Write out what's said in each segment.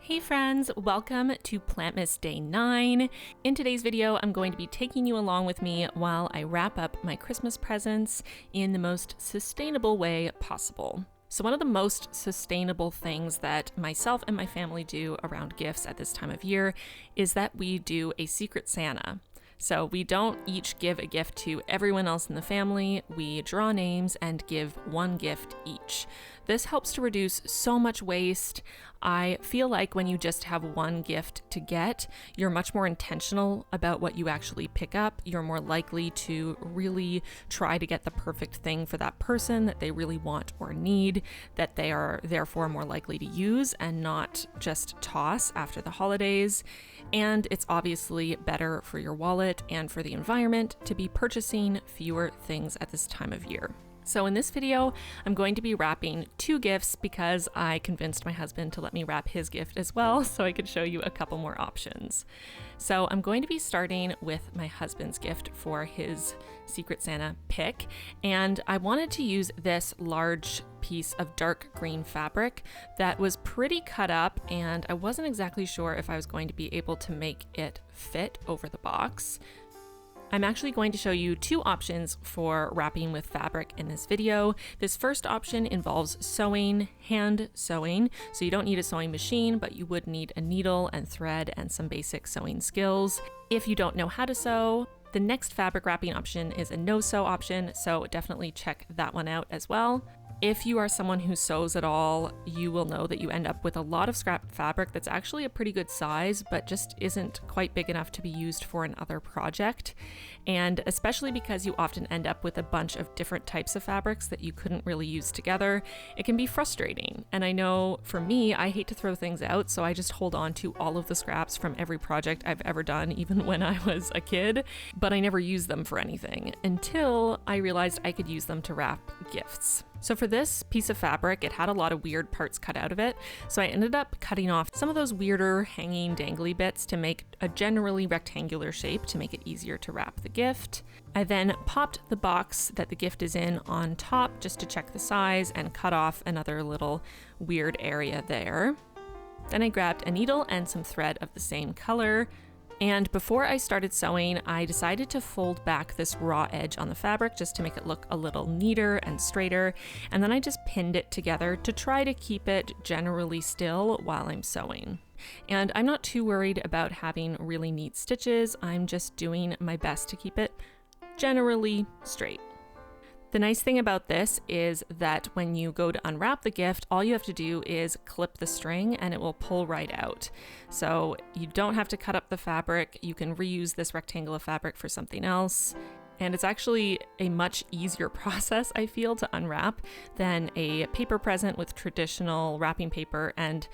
Hey friends, welcome to Plantmas Day 9. In today's video, I'm going to be taking you along with me while I wrap up my Christmas presents in the most sustainable way possible. So one of the most sustainable things that myself and my family do around gifts at this time of year is that we do a Secret Santa. So we don't each give a gift to everyone else in the family, we draw names and give one gift each. This helps to reduce so much waste. I feel like when you just have one gift to get, you're much more intentional about what you actually pick up. You're more likely to really try to get the perfect thing for that person that they really want or need, that they are therefore more likely to use and not just toss after the holidays. And it's obviously better for your wallet and for the environment to be purchasing fewer things at this time of year. So in this video, I'm going to be wrapping two gifts because I convinced my husband to let me wrap his gift as well, so I could show you a couple more options. So I'm going to be starting with my husband's gift for his Secret Santa pick, and I wanted to use this large piece of dark green fabric that was pretty cut up, and I wasn't exactly sure if I was going to be able to make it fit over the box. I'm actually going to show you two options for wrapping with fabric in this video. This first option involves sewing, hand sewing, so you don't need a sewing machine, but you would need a needle and thread and some basic sewing skills. If you don't know how to sew, the next fabric wrapping option is a no-sew option, so definitely check that one out as well. If you are someone who sews at all, you will know that you end up with a lot of scrap fabric that's actually a pretty good size, but just isn't quite big enough to be used for another project. And especially because you often end up with a bunch of different types of fabrics that you couldn't really use together, it can be frustrating. And I know for me, I hate to throw things out, so I just hold on to all of the scraps from every project I've ever done, even when I was a kid, but I never used them for anything until I realized I could use them to wrap gifts. So for this piece of fabric, it had a lot of weird parts cut out of it, so I ended up cutting off some of those weirder hanging dangly bits to make a generally rectangular shape to make it easier to wrap the gift. I then popped the box that the gift is in on top just to check the size and cut off another little weird area there. Then I grabbed a needle and some thread of the same color. And before I started sewing, I decided to fold back this raw edge on the fabric just to make it look a little neater and straighter. And then I just pinned it together to try to keep it generally still while I'm sewing. And I'm not too worried about having really neat stitches. I'm just doing my best to keep it generally straight. The nice thing about this is that when you go to unwrap the gift, all you have to do is clip the string and it will pull right out. So you don't have to cut up the fabric. You can reuse this rectangle of fabric for something else. And it's actually a much easier process, I feel, to unwrap than a paper present with traditional wrapping paper and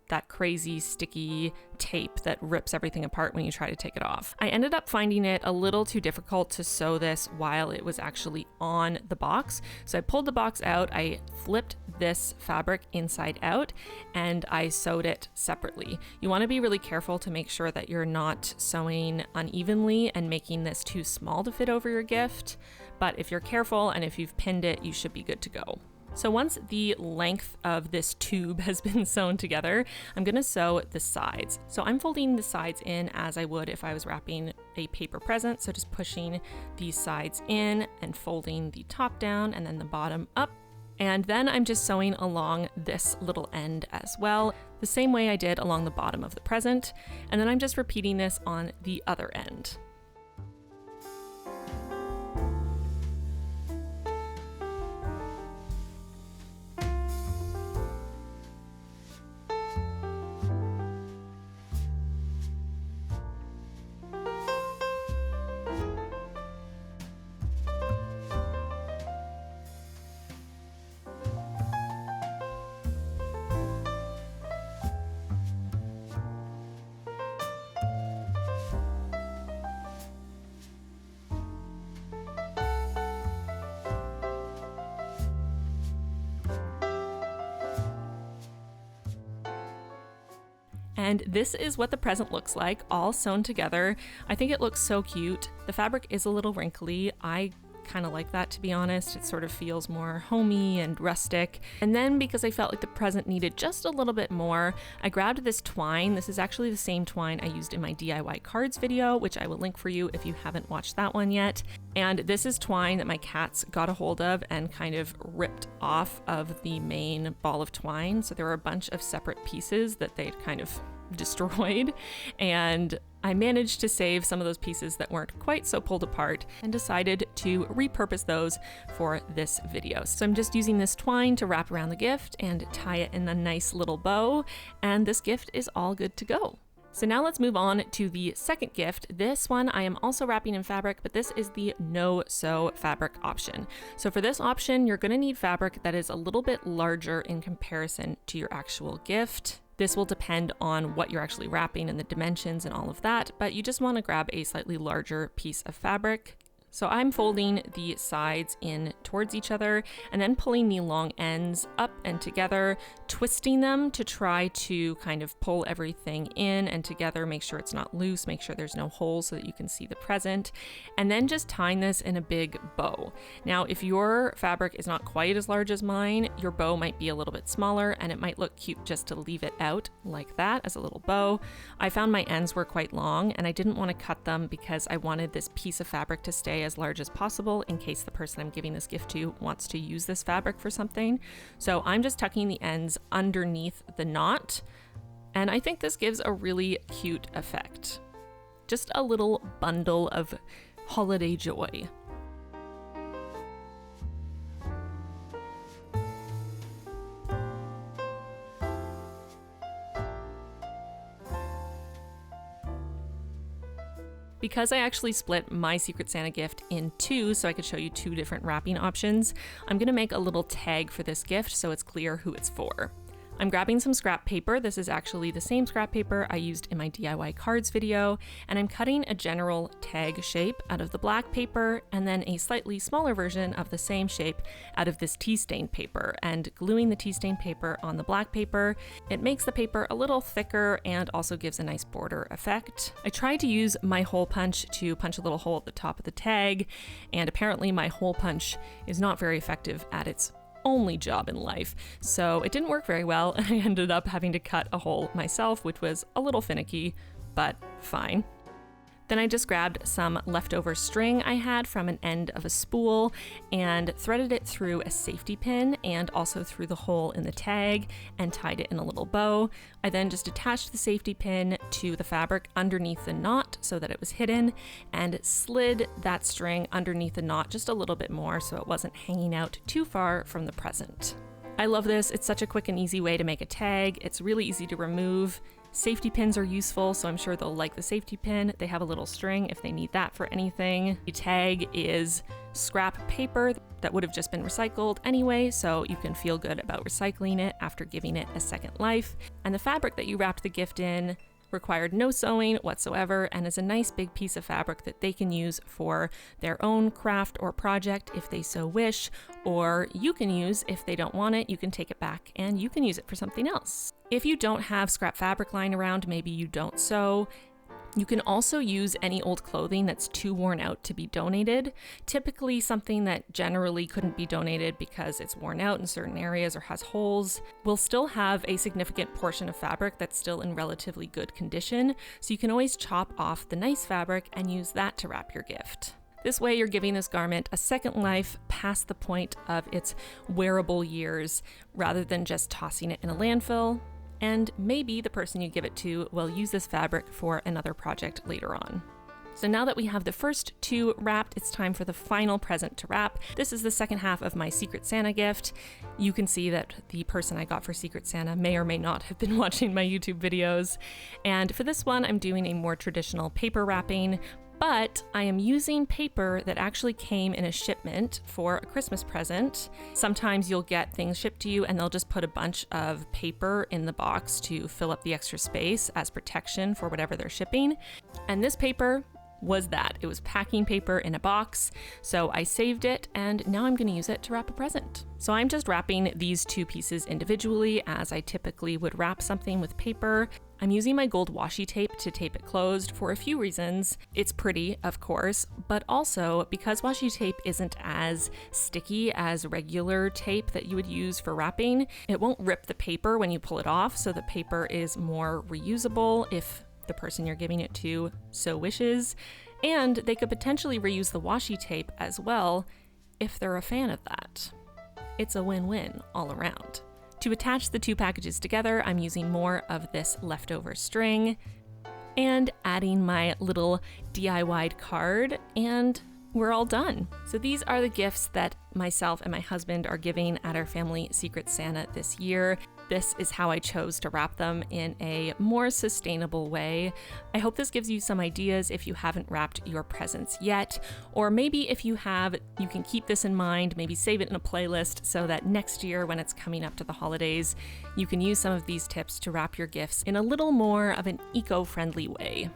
that crazy sticky tape that rips everything apart when you try to take it off. I ended up finding it a little too difficult to sew this while it was actually on the box. So I pulled the box out, I flipped this fabric inside out, and I sewed it separately. You want to be really careful to make sure that you're not sewing unevenly and making this too small to fit over your gift. But if you're careful and if you've pinned it, you should be good to go. So once the length of this tube has been sewn together, I'm going to sew the sides. So I'm folding the sides in as I would if I was wrapping a paper present. So just pushing these sides in and folding the top down and then the bottom up. And then I'm just sewing along this little end as well, the same way I did along the bottom of the present. And then I'm just repeating this on the other end. And this is what the present looks like, all sewn together. I think it looks so cute. The fabric is a little wrinkly. I kind of like that, to be honest. It sort of feels more homey and rustic. And then because I felt like the present needed just a little bit more, I grabbed this twine. This is actually the same twine I used in my DIY cards video, which I will link for you if you haven't watched that one yet. And this is twine that my cats got a hold of and kind of ripped off of the main ball of twine. So there were a bunch of separate pieces that they'd kind of destroyed, and I managed to save some of those pieces that weren't quite so pulled apart and decided to repurpose those for this video. So I'm just using this twine to wrap around the gift and tie it in a nice little bow, and this gift is all good to go. So now let's move on to the second gift. This one I am also wrapping in fabric, but this is the no-sew fabric option. So for this option, you're going to need fabric that is a little bit larger in comparison to your actual gift. This will depend on what you're actually wrapping and the dimensions and all of that, but you just want to grab a slightly larger piece of fabric. So I'm folding the sides in towards each other and then pulling the long ends up and together, twisting them to try to kind of pull everything in and together, make sure it's not loose, make sure there's no holes so that you can see the present, and then just tying this in a big bow. Now, if your fabric is not quite as large as mine, your bow might be a little bit smaller and it might look cute just to leave it out like that as a little bow. I found my ends were quite long and I didn't want to cut them because I wanted this piece of fabric to stay as large as possible in case the person I'm giving this gift to wants to use this fabric for something. So I'm just tucking the ends underneath the knot, and I think this gives a really cute effect. Just a little bundle of holiday joy. Because I actually split my Secret Santa gift in two so I could show you two different wrapping options, I'm gonna make a little tag for this gift so it's clear who it's for. I'm grabbing some scrap paper. This is actually the same scrap paper I used in my DIY cards video, and I'm cutting a general tag shape out of the black paper and then a slightly smaller version of the same shape out of this tea stain paper, and gluing the tea stain paper on the black paper. It makes the paper a little thicker and also gives a nice border effect. I tried to use my hole punch to punch a little hole at the top of the tag, and apparently my hole punch is not very effective at its only job in life, so it didn't work very well, and I ended up having to cut a hole myself, which was a little finicky, but fine. Then I just grabbed some leftover string I had from an end of a spool and threaded it through a safety pin and also through the hole in the tag and tied it in a little bow. I then just attached the safety pin to the fabric underneath the knot so that it was hidden, and slid that string underneath the knot just a little bit more so it wasn't hanging out too far from the present. I love this. It's such a quick and easy way to make a tag. It's really easy to remove. Safety pins are useful, so I'm sure they'll like the safety pin. They have a little string if they need that for anything. The tag is scrap paper that would have just been recycled anyway, so you can feel good about recycling it after giving it a second life. And the fabric that you wrapped the gift in required no sewing whatsoever and is a nice big piece of fabric that they can use for their own craft or project if they so wish, or you can use if they don't want it. You can take it back and you can use it for something else. If you don't have scrap fabric lying around, maybe you don't sew, you can also use any old clothing that's too worn out to be donated. Typically something that generally couldn't be donated because it's worn out in certain areas or has holes will still have a significant portion of fabric that's still in relatively good condition, so you can always chop off the nice fabric and use that to wrap your gift. This way you're giving this garment a second life past the point of its wearable years, rather than just tossing it in a landfill. And maybe the person you give it to will use this fabric for another project later on. So now that we have the first two wrapped, it's time for the final present to wrap. This is the second half of my Secret Santa gift. You can see that the person I got for Secret Santa may or may not have been watching my YouTube videos. And for this one, I'm doing a more traditional paper wrapping, but I am using paper that actually came in a shipment for a Christmas present. Sometimes you'll get things shipped to you and they'll just put a bunch of paper in the box to fill up the extra space as protection for whatever they're shipping. And this paper was that. It was packing paper in a box, so I saved it, and now I'm gonna use it to wrap a present. So I'm just wrapping these two pieces individually, as I typically would wrap something with paper. I'm using my gold washi tape to tape it closed for a few reasons. It's pretty, of course, but also because washi tape isn't as sticky as regular tape that you would use for wrapping, it won't rip the paper when you pull it off, so the paper is more reusable if the person you're giving it to so wishes, and they could potentially reuse the washi tape as well if they're a fan of that. It's a win-win all around. To attach the two packages together, I'm using more of this leftover string and adding my little DIY card, and we're all done. So these are the gifts that myself and my husband are giving at our family Secret Santa this year. This is how I chose to wrap them in a more sustainable way. I hope this gives you some ideas if you haven't wrapped your presents yet, or maybe if you have, you can keep this in mind, maybe save it in a playlist so that next year when it's coming up to the holidays, you can use some of these tips to wrap your gifts in a little more of an eco-friendly way.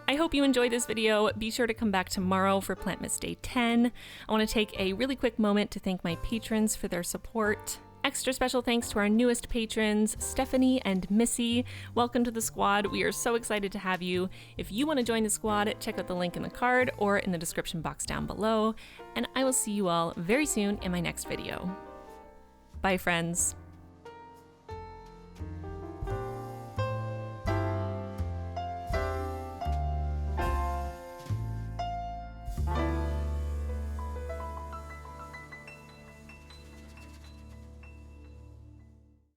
I hope you enjoyed this video. Be sure to come back tomorrow for Plantmas Day 10. I want to take a really quick moment to thank my patrons for their support. Extra special thanks to our newest patrons, Stephanie and Missy. Welcome to the squad. We are so excited to have you. If you want to join the squad, check out the link in the card or in the description box down below. And I will see you all very soon in my next video. Bye, friends.